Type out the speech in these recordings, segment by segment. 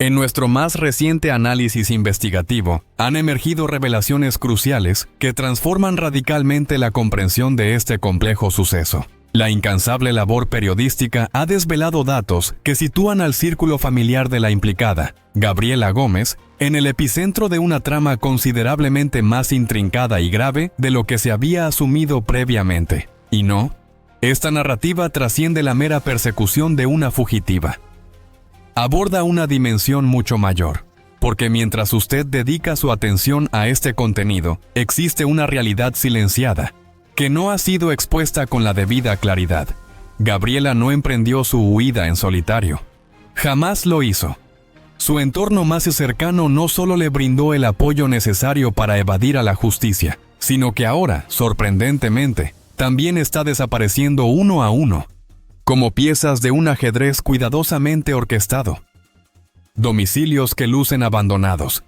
En nuestro más reciente análisis investigativo, han emergido revelaciones cruciales que transforman radicalmente la comprensión de este complejo suceso. La incansable labor periodística ha desvelado datos que sitúan al círculo familiar de la implicada, Gabriela Gómez, en el epicentro de una trama considerablemente más intrincada y grave de lo que se había asumido previamente. Y no, esta narrativa trasciende la mera persecución de una fugitiva. Aborda una dimensión mucho mayor, porque mientras usted dedica su atención a este contenido, existe una realidad silenciada, que no ha sido expuesta con la debida claridad. Gabriela no emprendió su huida en solitario. Jamás lo hizo. Su entorno más cercano no solo le brindó el apoyo necesario para evadir a la justicia, sino que ahora, sorprendentemente, también está desapareciendo uno a uno, como piezas de un ajedrez cuidadosamente orquestado. Domicilios que lucen abandonados.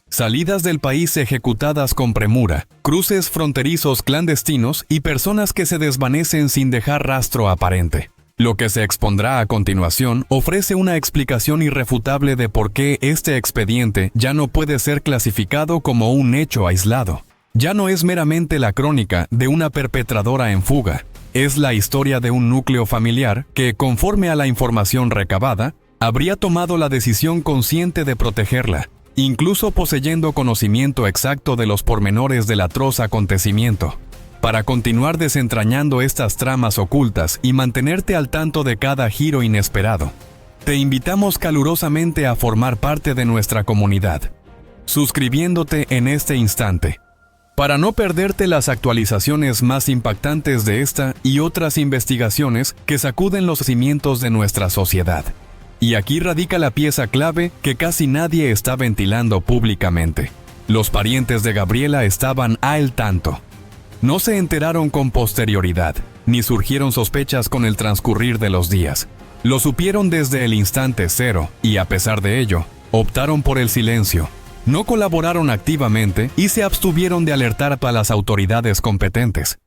Salidas del país ejecutadas con premura, cruces fronterizos clandestinos y personas que se desvanecen sin dejar rastro aparente. Lo que se expondrá a continuación ofrece una explicación irrefutable de por qué este expediente ya no puede ser clasificado como un hecho aislado. Ya no es meramente la crónica de una perpetradora en fuga, es la historia de un núcleo familiar que, conforme a la información recabada, habría tomado la decisión consciente de protegerla, incluso poseyendo conocimiento exacto de los pormenores del atroz acontecimiento. Para continuar desentrañando estas tramas ocultas y mantenerte al tanto de cada giro inesperado, te invitamos calurosamente a formar parte de nuestra comunidad, suscribiéndote en este instante, para no perderte las actualizaciones más impactantes de esta y otras investigaciones que sacuden los cimientos de nuestra sociedad. Y aquí radica la pieza clave que casi nadie está ventilando públicamente. Los parientes de Gabriela estaban al tanto. No se enteraron con posterioridad, ni surgieron sospechas con el transcurrir de los días. Lo supieron desde el instante cero y, a pesar de ello, optaron por el silencio. No colaboraron activamente y se abstuvieron de alertar a las autoridades competentes.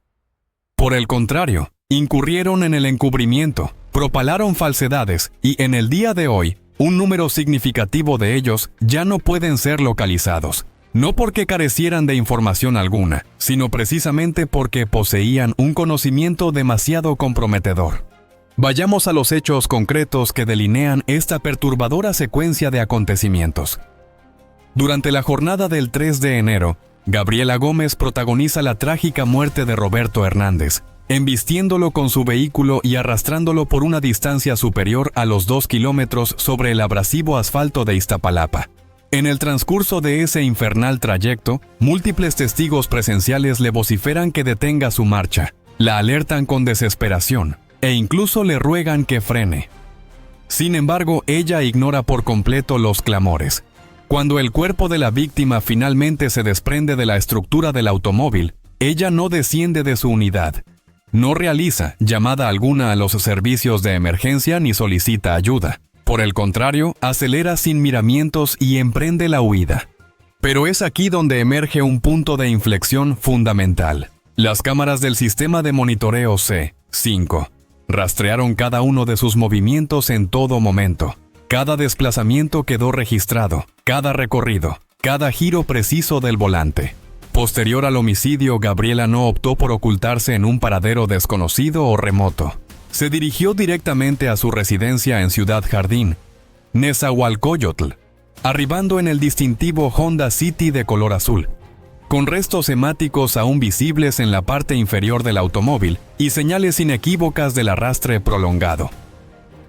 Por el contrario, incurrieron en el encubrimiento, propalaron falsedades y en el día de hoy, un número significativo de ellos ya no pueden ser localizados. No porque carecieran de información alguna, sino precisamente porque poseían un conocimiento demasiado comprometedor. Vayamos a los hechos concretos que delinean esta perturbadora secuencia de acontecimientos. Durante la jornada del 3 de enero, Gabriela Gómez protagoniza la trágica muerte de Roberto Hernández, embistiéndolo con su vehículo y arrastrándolo por una distancia superior a los 2 kilómetros sobre el abrasivo asfalto de Iztapalapa. En el transcurso de ese infernal trayecto, múltiples testigos presenciales le vociferan que detenga su marcha, la alertan con desesperación e incluso le ruegan que frene. Sin embargo, ella ignora por completo los clamores. Cuando el cuerpo de la víctima finalmente se desprende de la estructura del automóvil, ella no desciende de su unidad. No realiza llamada alguna a los servicios de emergencia ni solicita ayuda. Por el contrario, acelera sin miramientos y emprende la huida. Pero es aquí donde emerge un punto de inflexión fundamental. Las cámaras del sistema de monitoreo C5 rastrearon cada uno de sus movimientos en todo momento. Cada desplazamiento quedó registrado, cada recorrido, cada giro preciso del volante. Posterior al homicidio, Gabriela no optó por ocultarse en un paradero desconocido o remoto. Se dirigió directamente a su residencia en Ciudad Jardín, Nezahualcóyotl, arribando en el distintivo Honda City de color azul, con restos hemáticos aún visibles en la parte inferior del automóvil y señales inequívocas del arrastre prolongado.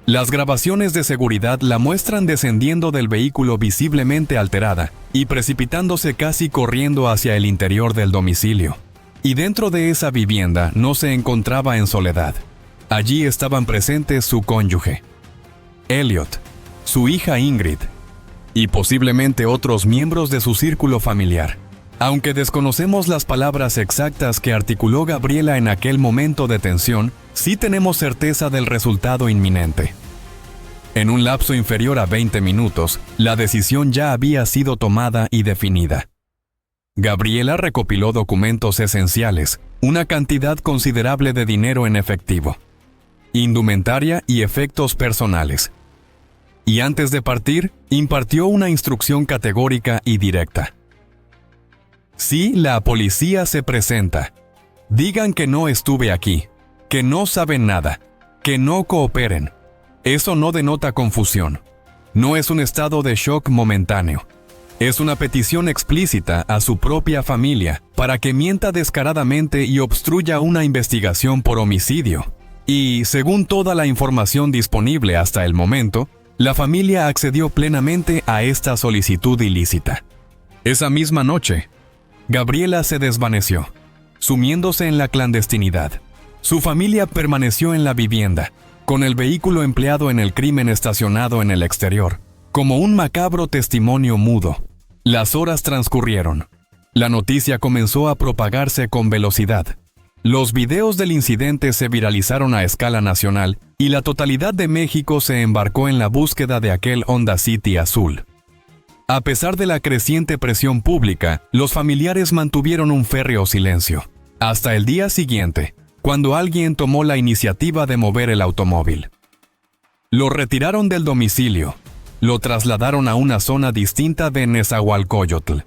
Las grabaciones de seguridad la muestran descendiendo del vehículo visiblemente alterada y precipitándose casi corriendo hacia el interior del domicilio. Y dentro de esa vivienda no se encontraba en soledad. Allí estaban presentes su cónyuge, Elliot, su hija Ingrid, y posiblemente otros miembros de su círculo familiar. Aunque desconocemos las palabras exactas que articuló Gabriela en aquel momento de tensión, sí tenemos certeza del resultado inminente. En un lapso inferior a 20 minutos, la decisión ya había sido tomada y definida. Gabriela recopiló documentos esenciales, una cantidad considerable de dinero en efectivo, indumentaria y efectos personales. y antes de partir, impartió una instrucción categórica y directa. Si la policía se presenta, digan que no estuve aquí, que no saben nada, que no cooperen. Eso no denota confusión. No es un estado de shock momentáneo. Es una petición explícita a su propia familia para que mienta descaradamente y obstruya una investigación por homicidio. Y, según toda la información disponible hasta el momento, la familia accedió plenamente a esta solicitud ilícita. Esa misma noche, Gabriela se desvaneció, sumiéndose en la clandestinidad. Su familia permaneció en la vivienda, con el vehículo empleado en el crimen estacionado en el exterior, como un macabro testimonio mudo. Las horas transcurrieron. La noticia comenzó a propagarse con velocidad. Los videos del incidente se viralizaron a escala nacional y la totalidad de México se embarcó en la búsqueda de aquel Honda City azul. A pesar de la creciente presión pública, los familiares mantuvieron un férreo silencio, hasta el día siguiente, cuando alguien tomó la iniciativa de mover el automóvil. Lo retiraron del domicilio, lo trasladaron a una zona distinta de Nezahualcóyotl.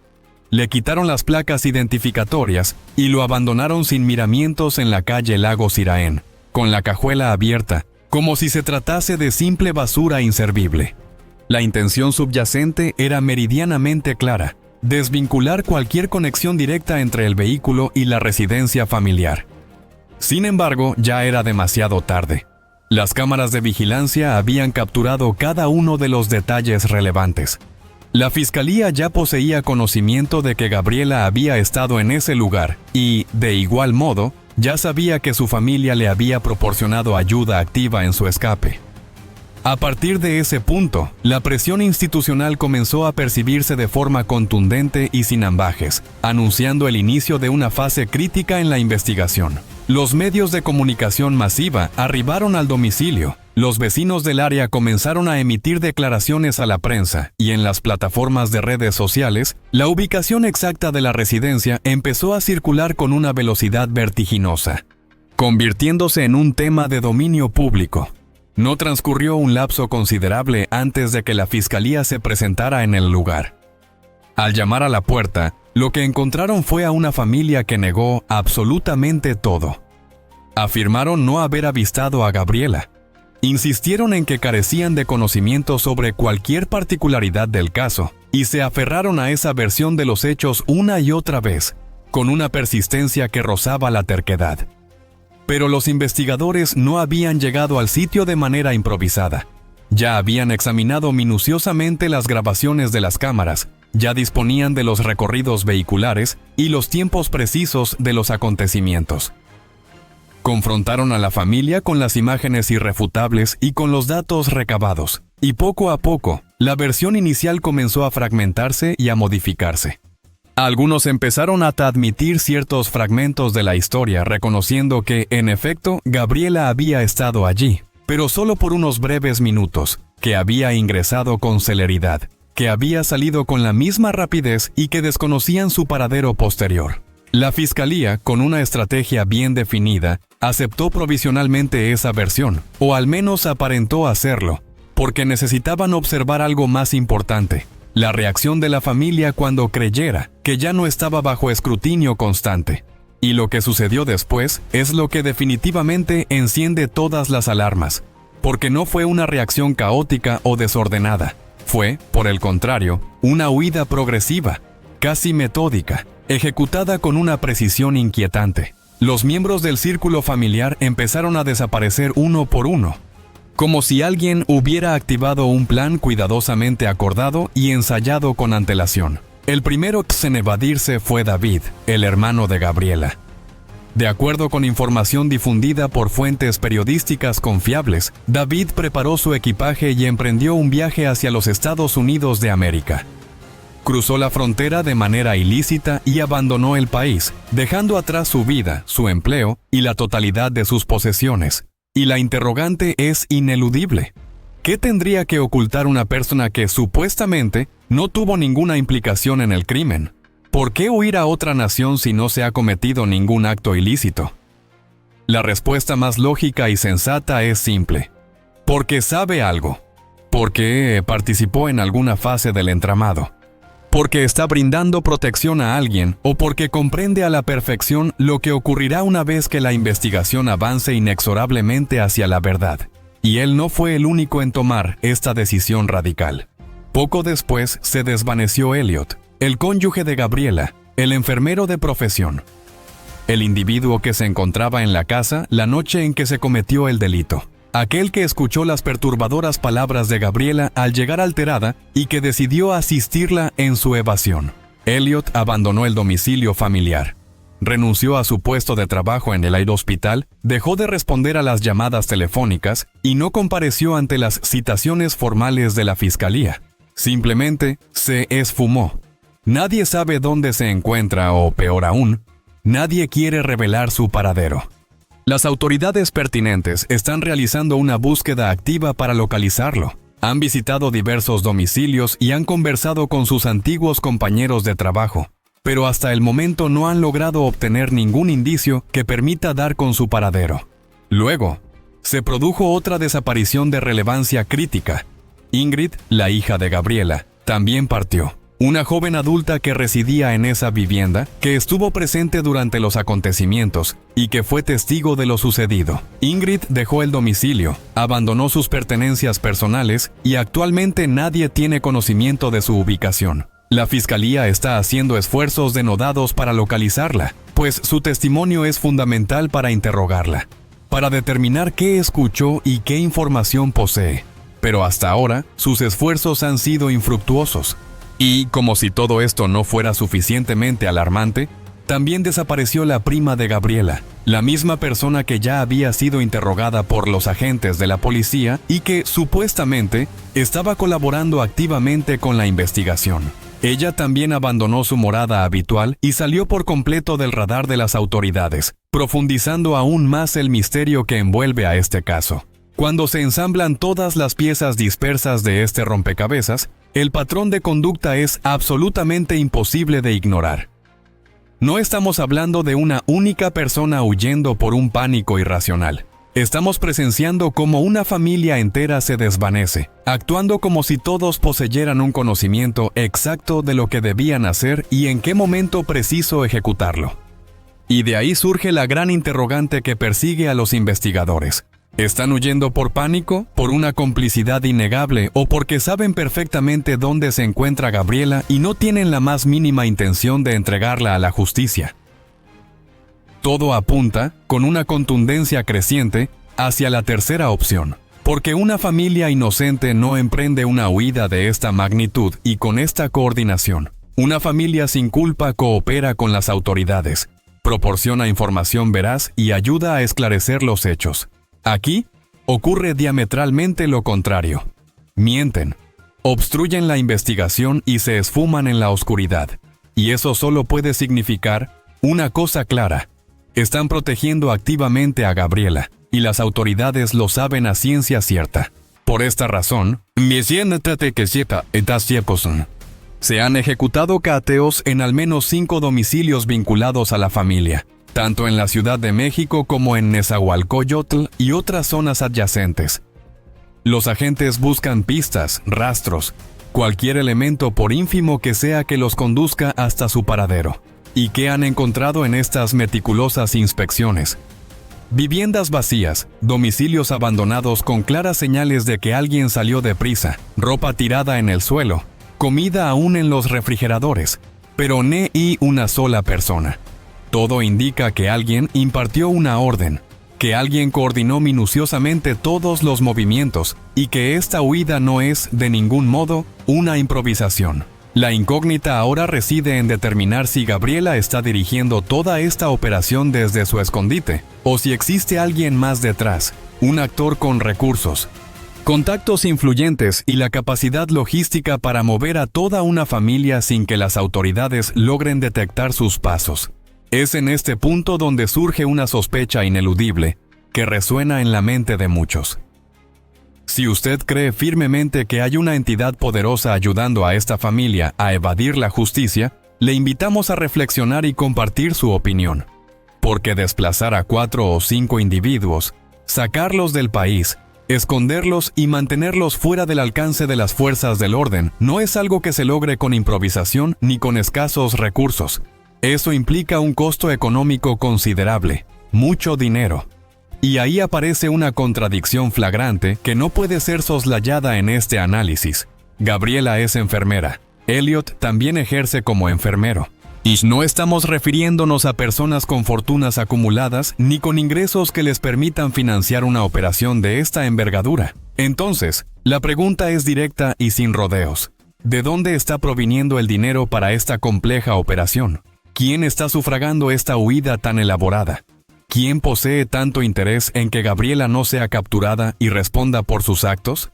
Le quitaron las placas identificatorias y lo abandonaron sin miramientos en la calle Lago Siraén, con la cajuela abierta, como si se tratase de simple basura inservible. La intención subyacente era meridianamente clara: desvincular cualquier conexión directa entre el vehículo y la residencia familiar. Sin embargo, ya era demasiado tarde. Las cámaras de vigilancia habían capturado cada uno de los detalles relevantes. La fiscalía ya poseía conocimiento de que Gabriela había estado en ese lugar y, de igual modo, ya sabía que su familia le había proporcionado ayuda activa en su escape. A partir de ese punto, la presión institucional comenzó a percibirse de forma contundente y sin ambajes, anunciando el inicio de una fase crítica en la investigación. Los medios de comunicación masiva arribaron al domicilio. Los vecinos del área comenzaron a emitir declaraciones a la prensa y en las plataformas de redes sociales, la ubicación exacta de la residencia empezó a circular con una velocidad vertiginosa, convirtiéndose en un tema de dominio público. No transcurrió un lapso considerable antes de que la fiscalía se presentara en el lugar. Al llamar a la puerta, lo que encontraron fue a una familia que negó absolutamente todo. Afirmaron no haber avistado a Gabriela. Insistieron en que carecían de conocimiento sobre cualquier particularidad del caso y se aferraron a esa versión de los hechos una y otra vez, con una persistencia que rozaba la terquedad. Pero los investigadores no habían llegado al sitio de manera improvisada. Ya habían examinado minuciosamente las grabaciones de las cámaras, ya disponían de los recorridos vehiculares y los tiempos precisos de los acontecimientos. Confrontaron a la familia con las imágenes irrefutables y con los datos recabados, y poco a poco, la versión inicial comenzó a fragmentarse y a modificarse. Algunos empezaron a admitir ciertos fragmentos de la historia, reconociendo que, en efecto, Gabriela había estado allí, pero solo por unos breves minutos, que había ingresado con celeridad, que había salido con la misma rapidez y que desconocían su paradero posterior. La fiscalía, con una estrategia bien definida, aceptó provisionalmente esa versión, o al menos aparentó hacerlo, porque necesitaban observar algo más importante: la reacción de la familia cuando creyera que ya no estaba bajo escrutinio constante. Y lo que sucedió después es lo que definitivamente enciende todas las alarmas, porque no fue una reacción caótica o desordenada. Fue, por el contrario, una huida progresiva, casi metódica, ejecutada con una precisión inquietante. Los miembros del círculo familiar empezaron a desaparecer uno por uno, como si alguien hubiera activado un plan cuidadosamente acordado y ensayado con antelación. El primero en evadirse fue David, el hermano de Gabriela. De acuerdo con información difundida por fuentes periodísticas confiables, David preparó su equipaje y emprendió un viaje hacia los Estados Unidos de América. Cruzó la frontera de manera ilícita y abandonó el país, dejando atrás su vida, su empleo y la totalidad de sus posesiones. Y la interrogante es ineludible. ¿Qué tendría que ocultar una persona que supuestamente no tuvo ninguna implicación en el crimen? ¿Por qué huir a otra nación si no se ha cometido ningún acto ilícito? La respuesta más lógica y sensata es simple: porque sabe algo. porque participó en alguna fase del entramado, porque está brindando protección a alguien o porque comprende a la perfección lo que ocurrirá una vez que la investigación avance inexorablemente hacia la verdad. Y él no fue el único en tomar esta decisión radical. Poco después se desvaneció Elliot, el cónyuge de Gabriela, el enfermero de profesión, el individuo que se encontraba en la casa la noche en que se cometió el delito. Aquel que escuchó las perturbadoras palabras de Gabriela al llegar alterada y que decidió asistirla en su evasión. Elliot abandonó el domicilio familiar, renunció a su puesto de trabajo en el aerohospital, dejó de responder a las llamadas telefónicas y no compareció ante las citaciones formales de la fiscalía. Simplemente se esfumó. Nadie sabe dónde se encuentra o, peor aún, nadie quiere revelar su paradero. Las autoridades pertinentes están realizando una búsqueda activa para localizarlo. Han visitado diversos domicilios y han conversado con sus antiguos compañeros de trabajo, pero hasta el momento no han logrado obtener ningún indicio que permita dar con su paradero. Luego, se produjo otra desaparición de relevancia crítica. Ingrid, la hija de Gabriela, también partió. Una joven adulta que residía en esa vivienda, que estuvo presente durante los acontecimientos y que fue testigo de lo sucedido. Ingrid dejó el domicilio, abandonó sus pertenencias personales y actualmente nadie tiene conocimiento de su ubicación. La fiscalía está haciendo esfuerzos denodados para localizarla, pues su testimonio es fundamental para interrogarla, para determinar qué escuchó y qué información posee. Pero hasta ahora, sus esfuerzos han sido infructuosos. Y, como si todo esto no fuera suficientemente alarmante, también desapareció la prima de Gabriela, la misma persona que ya había sido interrogada por los agentes de la policía y que, supuestamente, estaba colaborando activamente con la investigación. Ella también abandonó su morada habitual y salió por completo del radar de las autoridades, profundizando aún más el misterio que envuelve a este caso. Cuando se ensamblan todas las piezas dispersas de este rompecabezas, el patrón de conducta es absolutamente imposible de ignorar. No estamos hablando de una única persona huyendo por un pánico irracional. Estamos presenciando cómo una familia entera se desvanece, actuando como si todos poseyeran un conocimiento exacto de lo que debían hacer y en qué momento preciso ejecutarlo. Y de ahí surge la gran interrogante que persigue a los investigadores. ¿Están huyendo por pánico, por una complicidad innegable o porque saben perfectamente dónde se encuentra Gabriela y no tienen la más mínima intención de entregarla a la justicia? Todo apunta, con una contundencia creciente, hacia la tercera opción, porque una familia inocente no emprende una huida de esta magnitud y con esta coordinación. Una familia sin culpa coopera con las autoridades, proporciona información veraz y ayuda a esclarecer los hechos. Aquí ocurre diametralmente lo contrario. Mienten, obstruyen la investigación y se esfuman en la oscuridad. Y eso solo puede significar una cosa clara. Están protegiendo activamente a Gabriela, y las autoridades lo saben a ciencia cierta. Por esta razón, se han ejecutado cateos en al menos 5 domicilios vinculados a la familia, tanto en la Ciudad de México como en Nezahualcóyotl y otras zonas adyacentes. Los agentes buscan pistas, rastros, cualquier elemento por ínfimo que sea que los conduzca hasta su paradero. ¿Y qué han encontrado en estas meticulosas inspecciones? Viviendas vacías, domicilios abandonados con claras señales de que alguien salió deprisa, ropa tirada en el suelo, comida aún en los refrigeradores, pero no hay una sola persona. Todo indica que alguien impartió una orden, que alguien coordinó minuciosamente todos los movimientos y que esta huida no es, de ningún modo, una improvisación. La incógnita ahora reside en determinar si Gabriela está dirigiendo toda esta operación desde su escondite, o si existe alguien más detrás, un actor con recursos, contactos influyentes y la capacidad logística para mover a toda una familia sin que las autoridades logren detectar sus pasos. Es en este punto donde surge una sospecha ineludible que resuena en la mente de muchos. Si usted cree firmemente que hay una entidad poderosa ayudando a esta familia a evadir la justicia, le invitamos a reflexionar y compartir su opinión. Porque desplazar a 4 o 5 individuos, sacarlos del país, Esconderlos y mantenerlos fuera del alcance de las fuerzas del orden no es algo que se logre con improvisación ni con escasos recursos. Eso implica un costo económico considerable, mucho dinero. Y ahí aparece una contradicción flagrante que no puede ser soslayada en este análisis. Gabriela es enfermera. Elliot también ejerce como enfermero. Y no estamos refiriéndonos a personas con fortunas acumuladas ni con ingresos que les permitan financiar una operación de esta envergadura. Entonces, la pregunta es directa y sin rodeos. ¿De dónde está proviniendo el dinero para esta compleja operación? ¿Quién está sufragando esta huida tan elaborada? ¿Quién posee tanto interés en que Gabriela no sea capturada y responda por sus actos?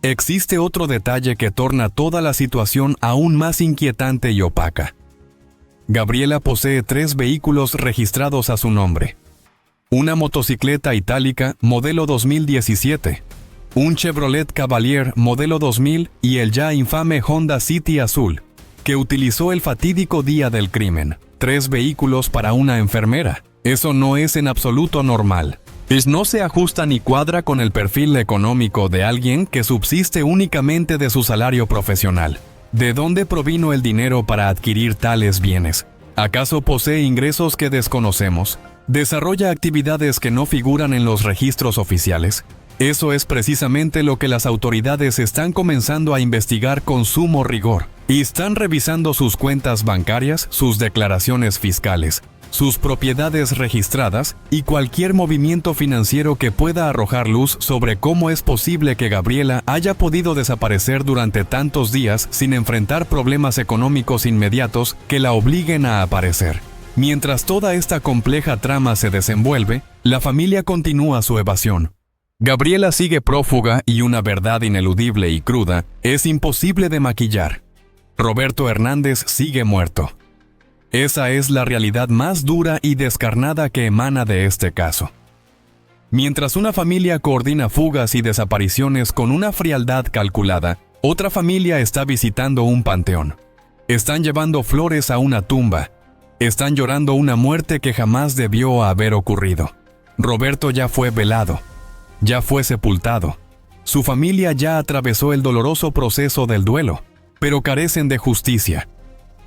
Existe otro detalle que torna toda la situación aún más inquietante y opaca. Gabriela posee 3 vehículos registrados a su nombre. Una motocicleta itálica modelo 2017, un Chevrolet Cavalier modelo 2000 y el ya infame Honda City azul, que utilizó el fatídico día del crimen. 3 vehículos para una enfermera. Eso no es en absoluto normal. No se ajusta ni cuadra con el perfil económico de alguien que subsiste únicamente de su salario profesional. ¿De dónde provino el dinero para adquirir tales bienes? ¿Acaso posee ingresos que desconocemos? ¿Desarrolla actividades que no figuran en los registros oficiales? Eso es precisamente lo que las autoridades están comenzando a investigar con sumo rigor. Y están revisando sus cuentas bancarias, sus declaraciones fiscales, sus propiedades registradas y cualquier movimiento financiero que pueda arrojar luz sobre cómo es posible que Gabriela haya podido desaparecer durante tantos días sin enfrentar problemas económicos inmediatos que la obliguen a aparecer. Mientras toda esta compleja trama se desenvuelve, la familia continúa su evasión. Gabriela sigue prófuga y una verdad ineludible y cruda es imposible de maquillar. Roberto Hernández sigue muerto. Esa es la realidad más dura y descarnada que emana de este caso. Mientras una familia coordina fugas y desapariciones con una frialdad calculada, otra familia está visitando un panteón. Están llevando flores a una tumba. Están llorando una muerte que jamás debió haber ocurrido. Roberto ya fue velado. Ya fue sepultado. Su familia ya atravesó el doloroso proceso del duelo, pero carecen de justicia.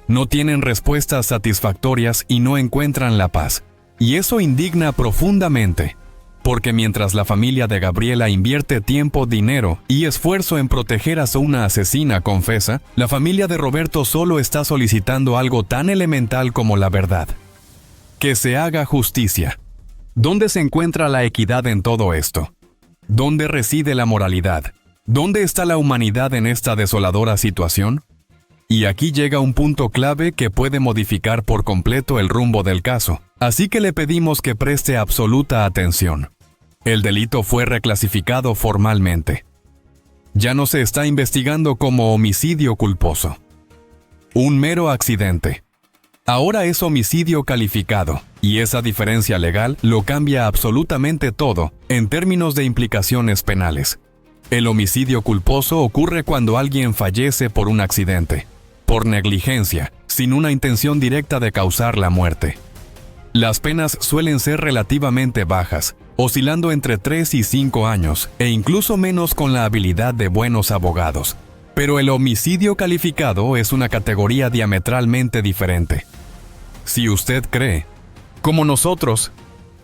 No tienen respuestas satisfactorias y no encuentran la paz. Y eso indigna profundamente, porque mientras la familia de Gabriela invierte tiempo, dinero y esfuerzo en proteger a una asesina confesa, la familia de Roberto solo está solicitando algo tan elemental como la verdad. Que se haga justicia. ¿Dónde se encuentra la equidad en todo esto? ¿Dónde reside la moralidad? ¿Dónde está la humanidad en esta desoladora situación? Y aquí llega un punto clave que puede modificar por completo el rumbo del caso, así que le pedimos que preste absoluta atención. El delito fue reclasificado formalmente. Ya no se está investigando como homicidio culposo. Un mero accidente. Ahora es homicidio calificado, y esa diferencia legal lo cambia absolutamente todo en términos de implicaciones penales. El homicidio culposo ocurre cuando alguien fallece por un accidente, por negligencia, sin una intención directa de causar la muerte. Las penas suelen ser relativamente bajas, oscilando entre 3 y 5 años, e incluso menos con la habilidad de buenos abogados. Pero el homicidio calificado es una categoría diametralmente diferente. Si usted cree, como nosotros,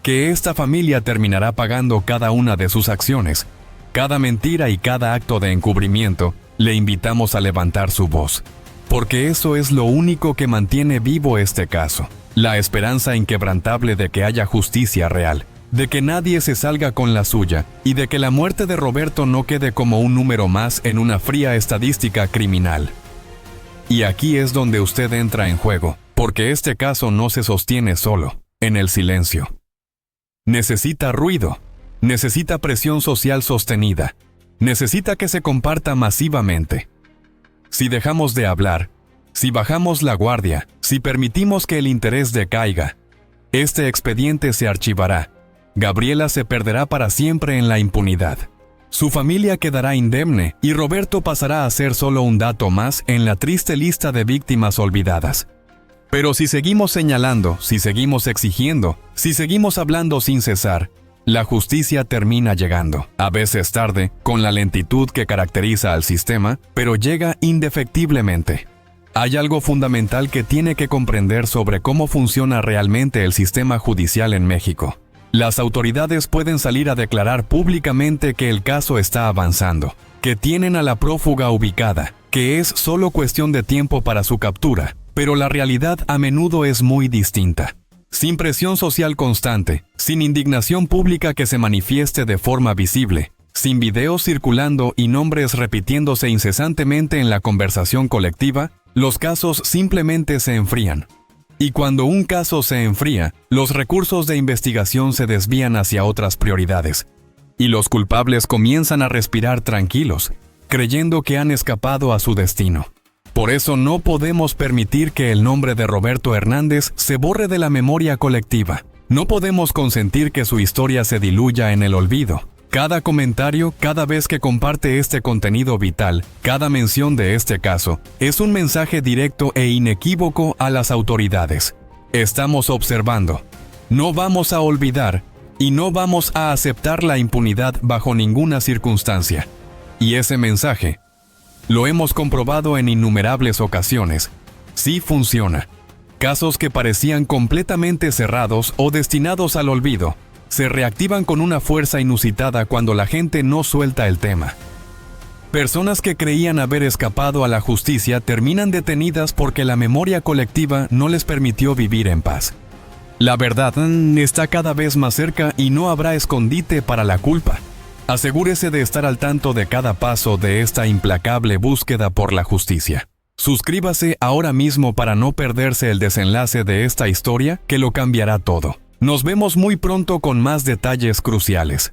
que esta familia terminará pagando cada una de sus acciones, cada mentira y cada acto de encubrimiento, le invitamos a levantar su voz. Porque eso es lo único que mantiene vivo este caso. La esperanza inquebrantable de que haya justicia real, de que nadie se salga con la suya y de que la muerte de Roberto no quede como un número más en una fría estadística criminal. Y aquí es donde usted entra en juego, porque este caso no se sostiene solo, en el silencio. Necesita ruido, necesita presión social sostenida, necesita que se comparta masivamente. Si dejamos de hablar, si bajamos la guardia, si permitimos que el interés decaiga, este expediente se archivará. Gabriela se perderá para siempre en la impunidad. Su familia quedará indemne y Roberto pasará a ser solo un dato más en la triste lista de víctimas olvidadas. Pero si seguimos señalando, si seguimos exigiendo, si seguimos hablando sin cesar, La justicia termina llegando, a veces tarde, con la lentitud que caracteriza al sistema, pero llega indefectiblemente. Hay algo fundamental que tiene que comprender sobre cómo funciona realmente el sistema judicial en México. Las autoridades pueden salir a declarar públicamente que el caso está avanzando, que tienen a la prófuga ubicada, que es solo cuestión de tiempo para su captura, pero la realidad a menudo es muy distinta. Sin presión social constante, sin indignación pública que se manifieste de forma visible, sin videos circulando y nombres repitiéndose incesantemente en la conversación colectiva, los casos simplemente se enfrían. Y cuando un caso se enfría, los recursos de investigación se desvían hacia otras prioridades, y los culpables comienzan a respirar tranquilos, creyendo que han escapado a su destino. Por eso no podemos permitir que el nombre de Roberto Hernández se borre de la memoria colectiva. No podemos consentir que su historia se diluya en el olvido. Cada comentario, cada vez que comparte este contenido vital, cada mención de este caso, es un mensaje directo e inequívoco a las autoridades. Estamos observando. No vamos a olvidar y no vamos a aceptar la impunidad bajo ninguna circunstancia. Y ese mensaje, lo hemos comprobado en innumerables ocasiones, sí funciona. Casos que parecían completamente cerrados o destinados al olvido, se reactivan con una fuerza inusitada cuando la gente no suelta el tema. Personas que creían haber escapado a la justicia terminan detenidas porque la memoria colectiva no les permitió vivir en paz. La verdad está cada vez más cerca y no habrá escondite para la culpa. Asegúrese de estar al tanto de cada paso de esta implacable búsqueda por la justicia. Suscríbase ahora mismo para no perderse el desenlace de esta historia que lo cambiará todo. Nos vemos muy pronto con más detalles cruciales.